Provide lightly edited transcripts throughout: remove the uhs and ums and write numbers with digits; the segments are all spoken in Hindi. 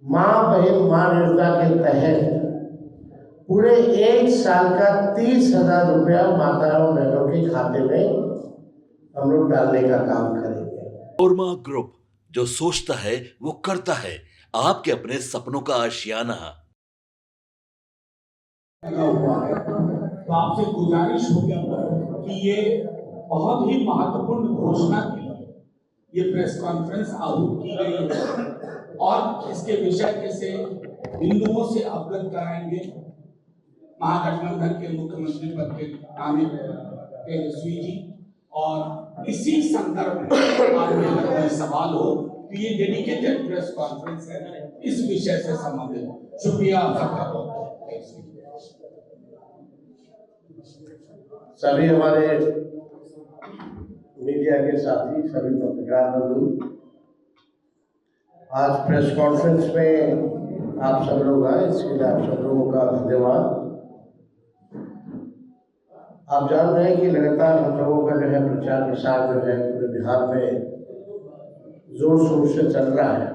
माँ बहन माँ योजना के तहत पूरे 1 साल का 30,000 रुपया माताओं बहनों के खाते में हम लोग डालने का काम करेंगे। ओरमा ग्रुप, जो सोचता है वो करता है। आपके अपने सपनों का आशियाना। हुआ है तो आपसे गुजारिश होगी कि ये बहुत ही महत्वपूर्ण घोषणा के लिए ये प्रेस कॉन्फ्रेंस आहूत की गई है और इसके विषय से बिंदुओं से अवगत कराएंगे महागठबंधन के मुख्यमंत्री पद के आमिर तेजस्वी जी। और इसी संदर्भ में आपके अगर कोई सवाल हो तो ये डेडिकेटेड प्रेस कॉन्फ्रेंस है इस विषय से संबंधित। शुक्रिया आप सबका बहुत। सभी हमारे मीडिया के साथी, सभी पत्रकार बंधु, आज प्रेस कॉन्फ्रेंस में आप सब लोग आए, इसके लिए आप सब लोगों का धन्यवाद। आप जान रहे हैं कि लगातार हम लोगों का जो है प्रचार प्रसार जो है पूरे बिहार में जोर शोर से चल रहा है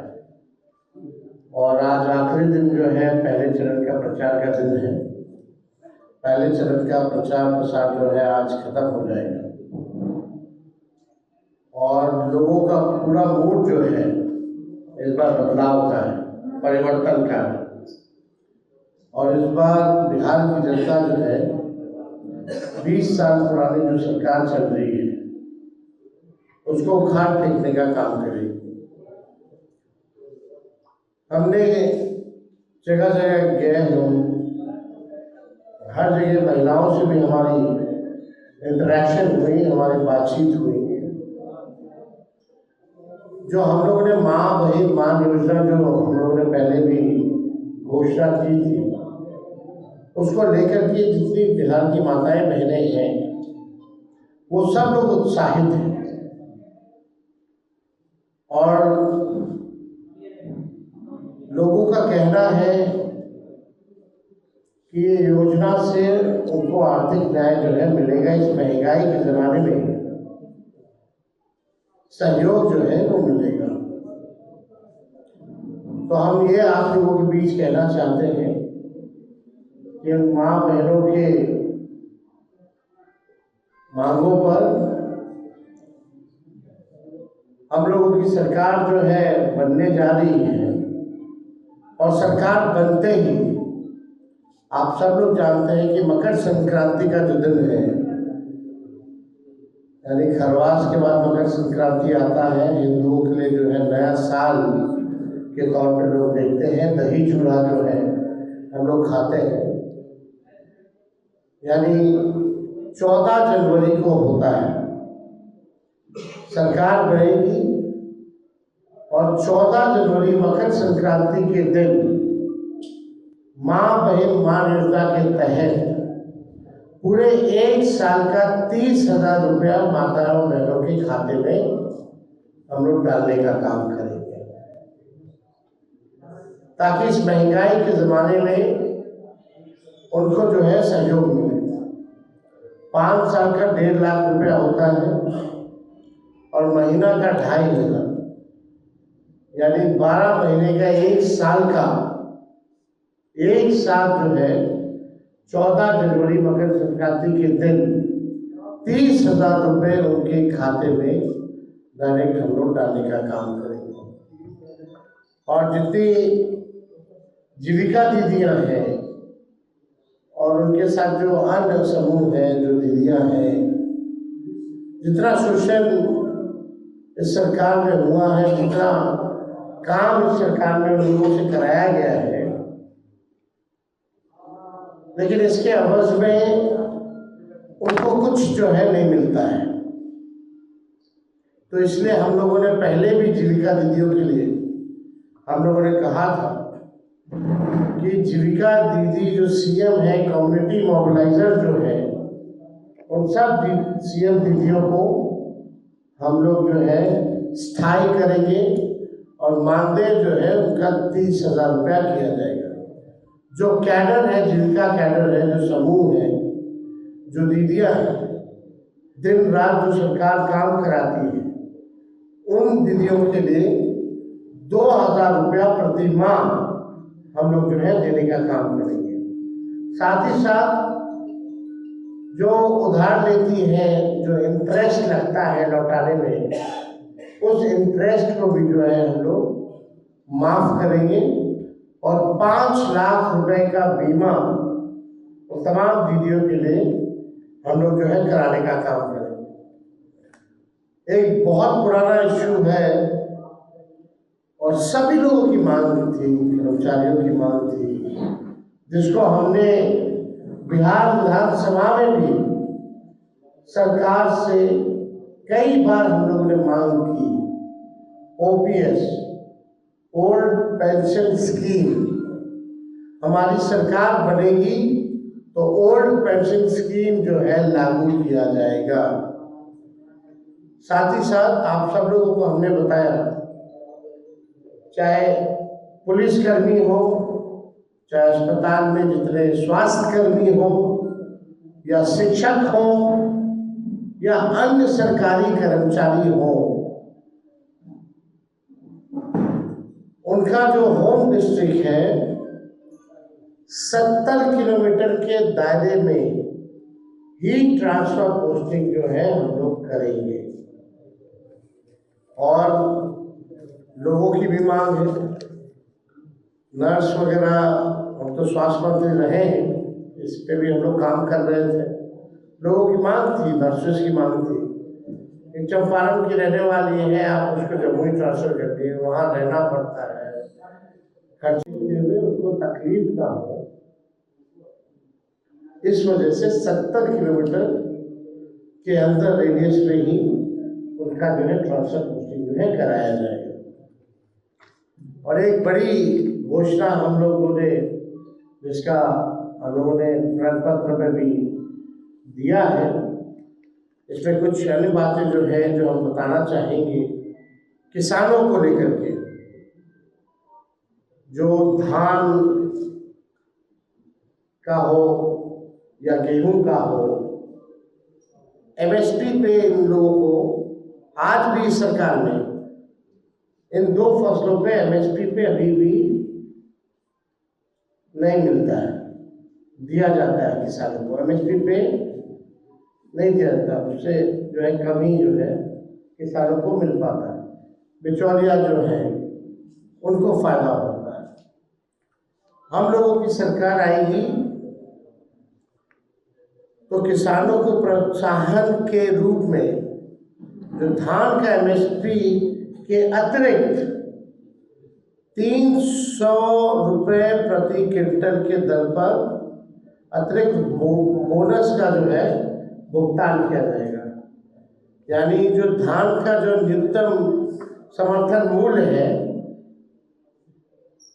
और आज आखिरी दिन जो है पहले चरण का प्रचार का दिन है। पहले चरण का प्रचार प्रसार जो है आज खत्म हो जाएगा और लोगों का पूरा मूड जो है इस बार बदलाव का है, परिवर्तन का है। और इस बार बिहार की जनता जो है 20 साल पुरानी जो सरकार चल रही है उसको उखाड़ फेंकने का काम करेगी। हमने जगह जगह गए हैं, हर जगह महिलाओं से भी हमारी इंटरेक्शन हुई, हमारी बातचीत हुई। जो हम लोगों ने माँ बहन माँ योजना जो हम लोगों ने पहले भी घोषणा की थी उसको लेकर के जितनी बिहार की माताएं बहनें हैं वो सब लोग उत्साहित हैं और लोगों का कहना है कि ये योजना से उनको आर्थिक न्याय जो है मिलेगा। इस महंगाई के जमाने में सहयोग जो है वो मिलेगा। तो हम ये आप लोगों के बीच कहना चाहते हैं कि माँ बहनों के मांगों पर हम लोगों की सरकार जो है बनने जा रही है और सरकार बनते ही आप सब लोग जानते हैं कि मकर संक्रांति का जो दिन है, यानी खरवास के बाद मकर संक्रांति आता है। हिंदुओं के लिए जो है नया साल के तौर पर लोग देखते हैं। दही चूड़ा जो है हम लोग खाते हैं, यानी 14 जनवरी को होता है सरकार बनेगी और 14 जनवरी मकर संक्रांति के दिन माँ बहन माँ योजना के तहत पूरे 1 साल का 30,000 रुपया माताओं बहनों के खाते में हम लोग डालने का काम करेंगे ताकि इस महंगाई के ज़माने में उनको जो है सहयोग मिले। 5 साल का 1.5 लाख रुपया होता है और महीना का 2,500, यानी 12 महीने का 1 साल का, 1 साल जो है 14 जनवरी मकर संक्रांति के दिन 30,000 रुपये उनके खाते में डायरेक्ट हम लोग डालने का काम करेंगे। और जितनी जीविका दीदियाँ हैं और उनके साथ जो अन्य समूह हैं, जो दीदियाँ हैं, जितना शोषण इस सरकार में हुआ है, जितना काम इस सरकार में लोगों से कराया गया है, लेकिन इसके अवज में उनको कुछ जो है नहीं मिलता है। तो इसलिए हम लोगों ने पहले भी जीविका दीदियों के लिए हम लोगों ने कहा था कि जीविका दीदी जो सीएम है, कम्युनिटी मोबिलाइजर जो है, उन सब सीएम दीदियों को हम लोग जो है स्थायी करेंगे और मानदेय जो है उनका 30,000 रुपया किया जाएगा। जो कैडर है, जीविका कैडर है, जो समूह है, जो दीदियाँ हैं, दिन रात जो सरकार काम कराती है, उन दीदियों के लिए 2,000 रुपया प्रति माह हम लोग जो है देने का काम करेंगे। साथ ही साथ जो उधार लेती है, जो इंटरेस्ट लगता है लौटाने में, उस इंटरेस्ट को भी जो है हम लोग माफ करेंगे और 5 लाख रुपए का बीमा तमाम दीदियों के लिए हम लोग जो है कराने का काम करेंगे। एक बहुत पुराना इश्यू है और सभी लोगों की मांग थी, कर्मचारियों की मांग थी, जिसको हमने बिहार विधानसभा में भी सरकार से कई बार हम लोगों ने मांग की। ओपीएस, ओल्ड पेंशन स्कीम, हमारी सरकार बनेगी तो ओल्ड पेंशन स्कीम जो है लागू किया जाएगा। साथ ही साथ आप सब लोगों को हमने बताया, चाहे पुलिसकर्मी हो, चाहे अस्पताल में जितने स्वास्थ्यकर्मी हो, या शिक्षक हो, या अन्य सरकारी कर्मचारी हो, उनका जो होम डिस्ट्रिक्ट है 70 किलोमीटर के दायरे में ही ट्रांसफर पोस्टिंग जो है हम लोग करेंगे। और लोगों की भी मांग है, नर्स वगैरह, हम तो स्वास्थ्य मंत्री रहे हैं, इस पे भी हम लोग काम कर रहे थे। लोगों की मांग थी, नर्सेस की मांग थी। एक चंपारण की रहने वाली है, आप उसको जम्मू ही ट्रांसफर कर दिए, वहाँ रहना पड़ता है, खर्चे हुए उनको तकलीफ ना हो, इस वजह से 70 किलोमीटर के अंदर रेडियस में ही उनका जो है ट्रांसफर पोस्टिंग जो है कराया जाएगा। और एक बड़ी घोषणा हम लोगों ने, जिसका हम लोगों ने प्रपत्र में भी दिया है, इसमें कुछ अन्य बातें जो है जो हम बताना चाहेंगे किसानों को लेकर के। जो धान का हो या गेहूं का हो, एमएसपी पे इन लोगों को आज भी सरकार ने इन 2 फसलों पे एमएसपी पे अभी भी नहीं मिलता है। दिया जाता है किसानों को, एमएसपी पे नहीं दिया जाता, उससे जो है कमी जो है किसानों को मिल पाता है, बिचौलिया जो है उनको फायदा होता है। हम लोगों की सरकार आएगी तो किसानों को प्रोत्साहन के रूप में जो धान का एमएसपी के अतिरिक्त 300 रुपये प्रति क्विंटल के दर पर अतिरिक्त बोनस का जो है भुगतान किया जाएगा। यानी जो धान का जो न्यूनतम समर्थन मूल्य है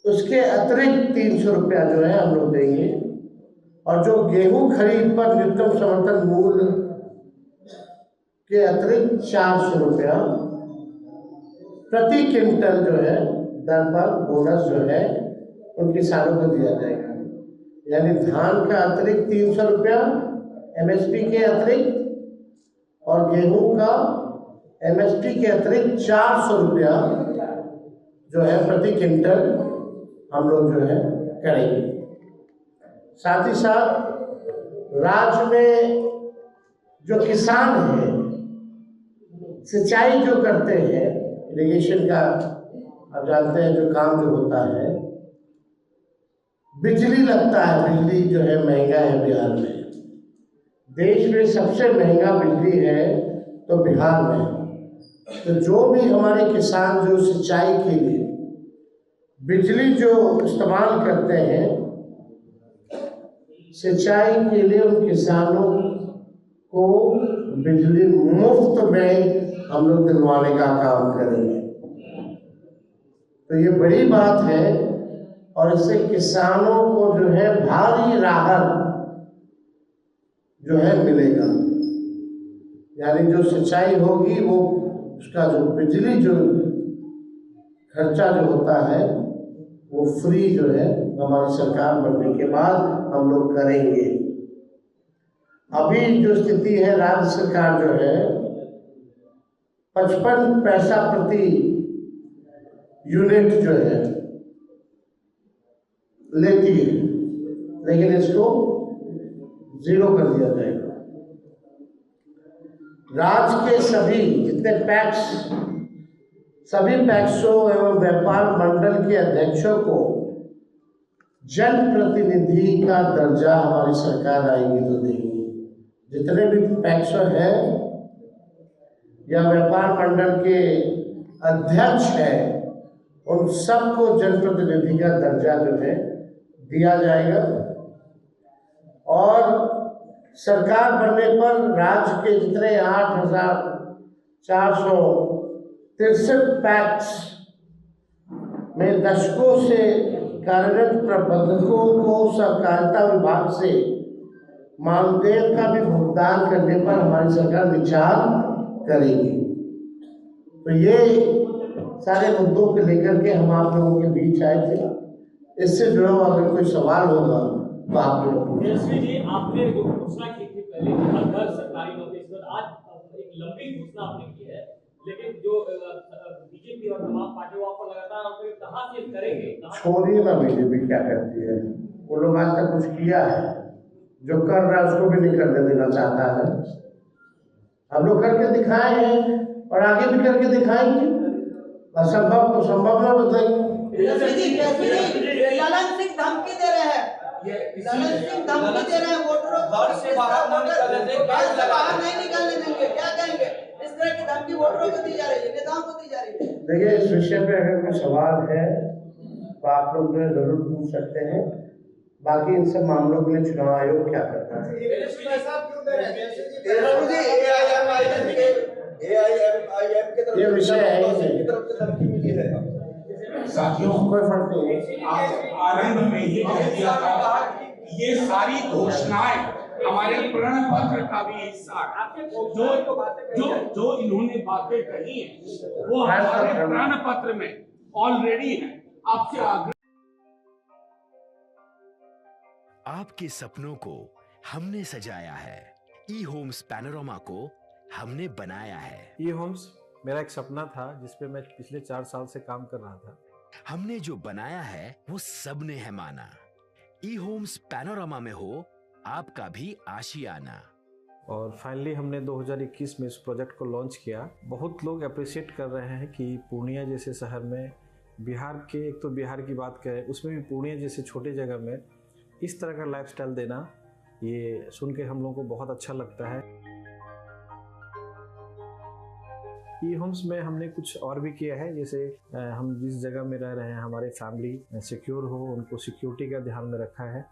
उसके अतिरिक्त 300 रुपया जो है हम लोग देंगे, और जो गेहूं खरीद पर न्यूनतम समर्थन मूल्य के अतिरिक्त 400 रुपया प्रति क्विंटल जो है दर पर बोनस जो है उन किसानों को दिया जाएगा। यानी धान का अतिरिक्त 300 रुपया एमएसपी के अतिरिक्त, और गेहूं का एमएसपी के अतिरिक्त 400 रुपया जो है प्रति क्विंटल हम लोग जो है करेंगे। साथ ही साथ राज्य में जो किसान हैं, सिंचाई जो करते हैं, इरिगेशन का आप जानते हैं जो काम जो होता है, बिजली लगता है, बिजली जो है महंगा है बिहार में। देश में सबसे महंगा बिजली है तो बिहार में। तो जो भी हमारे किसान जो सिंचाई के लिए बिजली जो इस्तेमाल करते हैं, सिंचाई के लिए उन किसानों को बिजली मुफ्त में हम लोग दिलवाने का काम करेंगे। तो ये बड़ी बात है और इससे किसानों को जो है भारी राहत जो है मिलेगा। यानी जो सिंचाई होगी वो उसका जो बिजली जो खर्चा जो होता है वो फ्री जो है हमारी सरकार बनने के बाद हम लोग करेंगे। अभी जो स्थिति है, राज्य सरकार जो है 55 पैसा प्रति यूनिट जो है लेती है, लेकिन इसको 0 कर दिया जाएगा। राज्य के सभी जितने पैक्स, सभी पैक्सों एवं व्यापार मंडल के अध्यक्षों को जनप्रतिनिधि का दर्जा हमारी सरकार आएगी तो देगी। जितने भी पैक्सों हैं या व्यापार मंडल के अध्यक्ष हैं, उन सबको जनप्रतिनिधि का दर्जा जो है दिया जाएगा। और सरकार बनने पर राज्य के जितने 8,463 पैक्स में दशकों से कार्यरत प्रबंधकों को सहकारिता विभाग से मानदेय का भी भुगतान करने पर हमारी सरकार विचार करेगी। तो ये सारे मुद्दों को लेकर के हम आप लोगों के बीच आए थे। इससे जुड़ा हुआ अगर कोई सवाल होगा तो आप लोग यशवी जी, आपने जो घोषणा की थी पहले कि हर घर सरकारी नौकरी, आज एक लंबी घोषणा आपने की है, लेकिन जो बीजेपी और तमाम पार्टियों आपको लगातार आपको कहाँ से करेंगे? छोड़िए ना बीजेपी क्या करती है, वो लोग आज तक कुछ किया है, जो कर रहा है उसको भी नहीं करने देना चाहता है। हम लोग करके दिखाए हैं और आगे भी करके दिखाएंगे, असंभव को संभव न बताएंगे। ललन सिंह धमकी दे रहे हैं, ललन सिंह धमकी दे रहे हैं वोटरों को, घर से बाहर नहीं निकलने देंगे, क्या कहेंगे? इस तरह की धमकी वोटरों को दी जा रही है, नेताओं को दी जा रही है। देखिए, इस विषय पे अगर कोई सवाल है तो आप लोग जो है जरूर पूछ सकते हैं। बाकी इन सब मामलों के लिए चुनाव आयोग क्या करता है। ये विषय है साथियों, कोई फर्क नहीं है। आरंभ में ये कह दिया था, ये सारी घोषणाएं हमारे प्रण पत्र का भी हिस्सा है। जो इन्होंने बातें कही हैं वो हमारे प्रण पत्र में ऑलरेडी है। आपसे आग्रह, आपके सपनों को हमने सजाया है, ई होम्स पैनोरमा को हमने बनाया है। ई होम्स मेरा एक सपना था जिसपे मैं पिछले 4 साल से काम कर रहा था। हमने जो बनाया है वो सबने है माना। ई होम्स पैनोरमा में हो आपका भी आशियाना। और फाइनली हमने 2021 में इस प्रोजेक्ट को लॉन्च किया। बहुत लोग अप्रिशिएट कर रहे हैं कि पूर्णिया जैसे शहर में, बिहार के, एक तो बिहार की बात करें उसमें भी पूर्णिया जैसे छोटे जगह में इस तरह का लाइफस्टाइल देना, ये सुन के हम लोगों को बहुत अच्छा लगता है। ई होम्स में हमने कुछ और भी किया है, जैसे हम जिस जगह में रह रहे हैं हमारे फैमिली सिक्योर हो, उनको सिक्योरिटी का ध्यान में रखा है।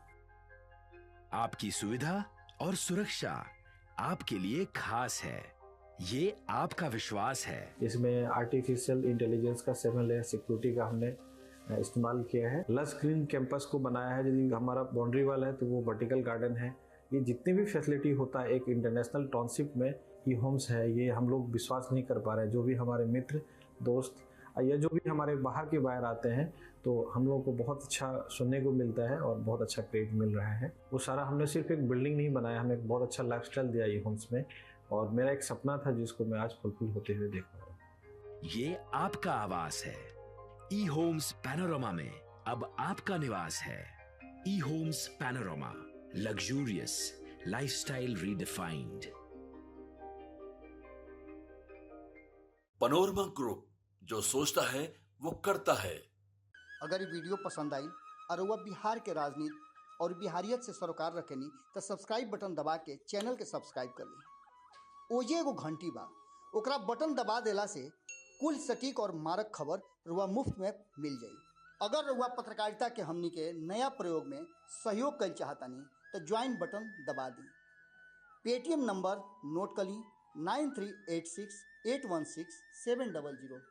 आपकी सुविधा और सुरक्षा आपके लिए खास है, ये आपका विश्वास है। इसमें आर्टिफिशियल इंटेलिजेंस का 7 लेयर सिक्योरिटी का हमने इस्तेमाल किया है। लस ग्रीन कैंपस को बनाया है। यदि हमारा बाउंड्री वाल है तो वो वर्टिकल गार्डन है। ये जितनी भी फैसिलिटी होता है एक इंटरनेशनल टाउनशिप में ई होम्स है, ये हम लोग विश्वास नहीं कर पा रहे हैं। जो भी हमारे मित्र दोस्त या जो भी हमारे बाहर के बाहर आते हैं तो हम लोगों को बहुत अच्छा सुनने को मिलता है और बहुत अच्छा क्रेडिट मिल रहा है। वो सारा हमने सिर्फ एक बिल्डिंग नहीं बनाया, हमें एक बहुत अच्छा लाइफस्टाइल दिया ई होम्स में, और मेरा एक सपना था जिसको मैं आज फुलफिल होते हुए देख रहा हूँ। ये आपका आवास है। ई होम्स पैनोरमा में अब आपका निवास है। E Homes Panorama, luxurious lifestyle redefined. Panorama group, जो सोचता है वो करता है। अगर ये वीडियो पसंद आई और वह बिहार के राजनीति और बिहारियत से सरोकार रखेनी तो सब्सक्राइब बटन दबा के चैनल के सब्सक्राइब कर ली। ओजे एगो घंटी बा, ओकरा बटन दबा देला से कुल सटीक और मारक खबर रुआ मुफ्त में मिल जाई। अगर रुआ पत्रकारिता के हमनी के नया प्रयोग में सहयोग कर चाहतानी तो ज्वाइन बटन दबा दी। पेटीएम नंबर नोट कर ली 9386816700।